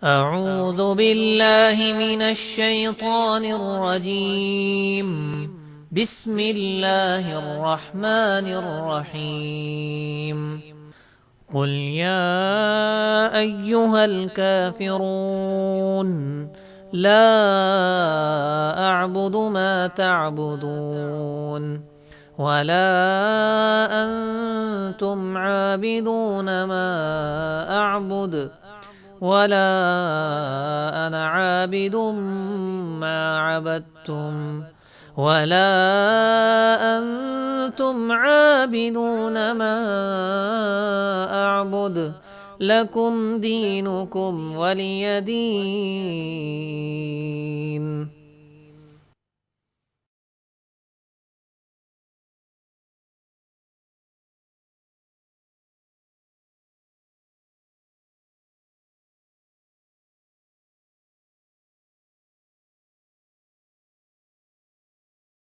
أعوذ بالله من الشيطان الرجيم. بسم الله الرحمن الرحيم. قل يا أيها الكافرون لا أعبد ما تعبدون ولا أنتم عابدون ما أعبد ولا أنا عابد ما عبدتم ولا أنتم عابدون ما أعبد لكم دينكم ولي دين.